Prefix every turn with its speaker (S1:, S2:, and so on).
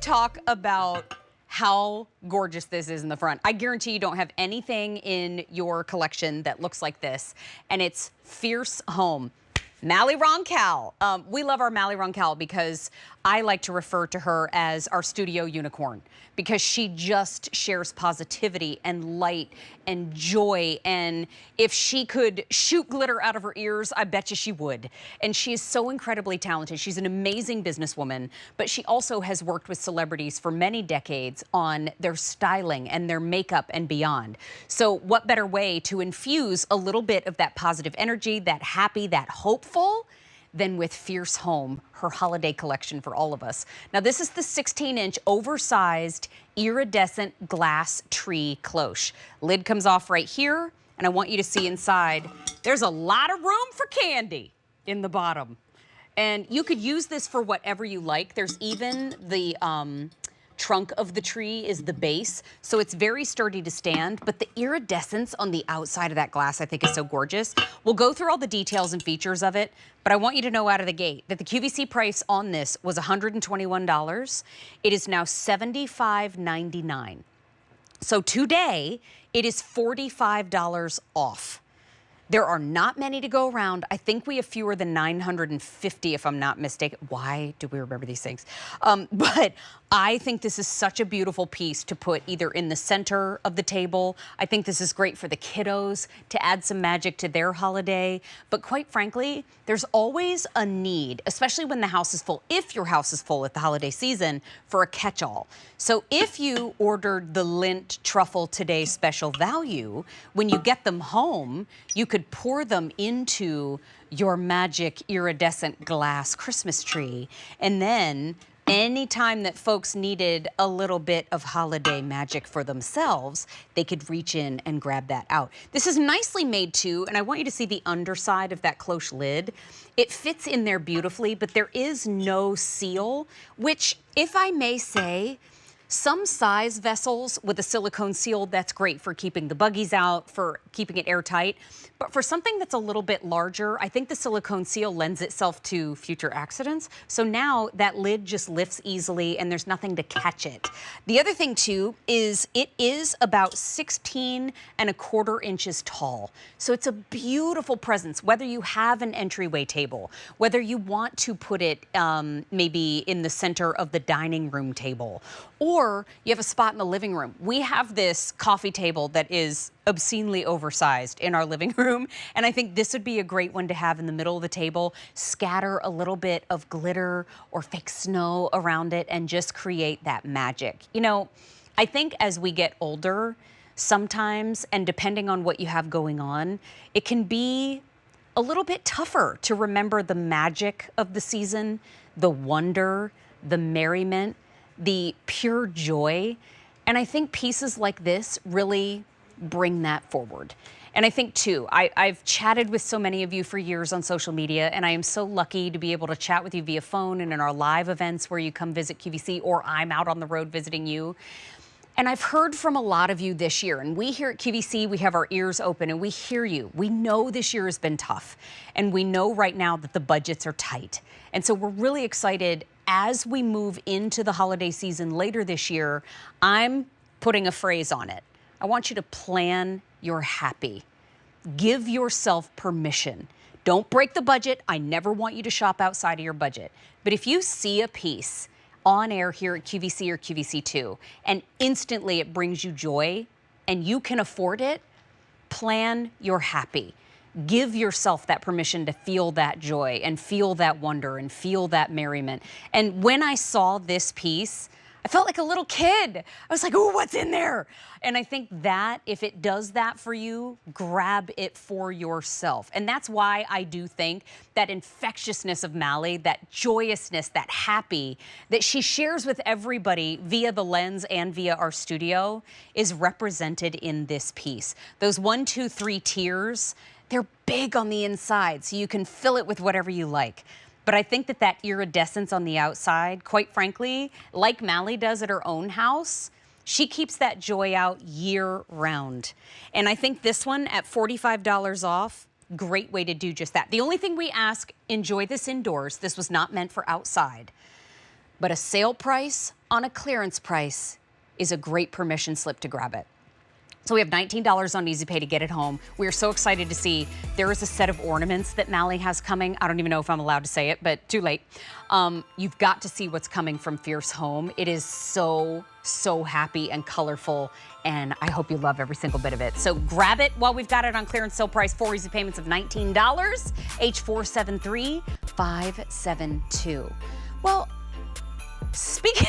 S1: talk about how gorgeous this is in the front. I guarantee you don't have anything in your collection that looks like this, and it's Fierce Home. Mally Roncal. We love our Mally Roncal because I like to refer to her as our studio unicorn, because she just shares positivity and light and joy. And if she could shoot glitter out of her ears, I bet you she would. And she is so incredibly talented. She's an amazing businesswoman, but she also has worked with celebrities for many decades on their styling and their makeup and beyond. So what better way to infuse a little bit of that positive energy, that happy, that hopeful, than with Fierce Home, her holiday collection for all of us. Now, this is the 16-inch oversized iridescent glass tree cloche. Lid comes off right here, and I want you to see inside. There's a lot of room for candy in the bottom. And you could use this for whatever you like. There's even the trunk of the tree is the base, so it's very sturdy to stand, but the iridescence on the outside of that glass I think is so gorgeous. We'll go through all the details and features of it, but I want you to know out of the gate that the QVC price on this was $121. It is now $75.99. So today, it is $45 off. There are not many to go around. I think we have fewer than 950, if I'm not mistaken. Why do we remember these things? But I think this is such a beautiful piece to put either in the center of the table. I think this is great for the kiddos to add some magic to their holiday. But quite frankly, there's always a need, especially when the house is full, if your house is full at the holiday season, for a catch-all. So if you ordered the Lint Truffle Today special value, when you get them home, you could pour them into your magic iridescent glass Christmas tree. And then anytime that folks needed a little bit of holiday magic for themselves, they could reach in and grab that out. This is nicely made too, and I want you to see the underside of that cloche lid. It fits in there beautifully, but there is no seal, which, if I may say, some size vessels with a silicone seal, that's great for keeping the buggies out, for keeping it airtight. But for something that's a little bit larger, I think the silicone seal lends itself to future accidents. So now that lid just lifts easily and there's nothing to catch it. The other thing too is it is about 16¼ inches tall. So it's a beautiful presence, whether you have an entryway table, whether you want to put it maybe in the center of the dining room table, or you have a spot in the living room. We have this coffee table that is obscenely oversized in our living room, and I think this would be a great one to have in the middle of the table. Scatter a little bit of glitter or fake snow around it and just create that magic. You know, I think as we get older, sometimes, and depending on what you have going on, it can be a little bit tougher to remember the magic of the season, the wonder, the merriment, the pure joy. And I think pieces like this really bring that forward. And I think too, I've chatted with so many of you for years on social media, and I am so lucky to be able to chat with you via phone and in our live events where you come visit QVC, or I'm out on the road visiting you. And I've heard from a lot of you this year, and we here at QVC, we have our ears open and we hear you. We know this year has been tough, and we know right now that the budgets are tight. And so we're really excited as we move into the holiday season later this year. I'm putting a phrase on it. I want you to plan your happy. Give yourself permission. Don't break the budget. I never want you to shop outside of your budget. But if you see a piece on air here at QVC or QVC2 and instantly it brings you joy and you can afford it, plan your happy. Give yourself that permission to feel that joy and feel that wonder and feel that merriment. And when I saw this piece, I felt like a little kid. I was like, oh, what's in there? And I think that if it does that for you, grab it for yourself. And that's why I do think that infectiousness of Mally, that joyousness, that happy that she shares with everybody via the lens and via our studio is represented in this piece. Those 1, 2, 3 tiers, they're big on the inside, so you can fill it with whatever you like. But I think that that iridescence on the outside, quite frankly, like Mally does at her own house, she keeps that joy out year round. And I think this one at $45 off, great way to do just that. The only thing we ask, enjoy this indoors. This was not meant for outside. but a sale price on a clearance price is a great permission slip to grab it. So we have $19 on Easy Pay to get it home. We are so excited to see there is a set of ornaments that Mally has coming. I don't even know if I'm allowed to say it, but too late. You've got to see what's coming from Fierce Home. It is so happy and colorful, and I hope you love every single bit of it. So grab it while we've got it on clearance sale price, 4 easy payments of $19, H473572. Well, speaking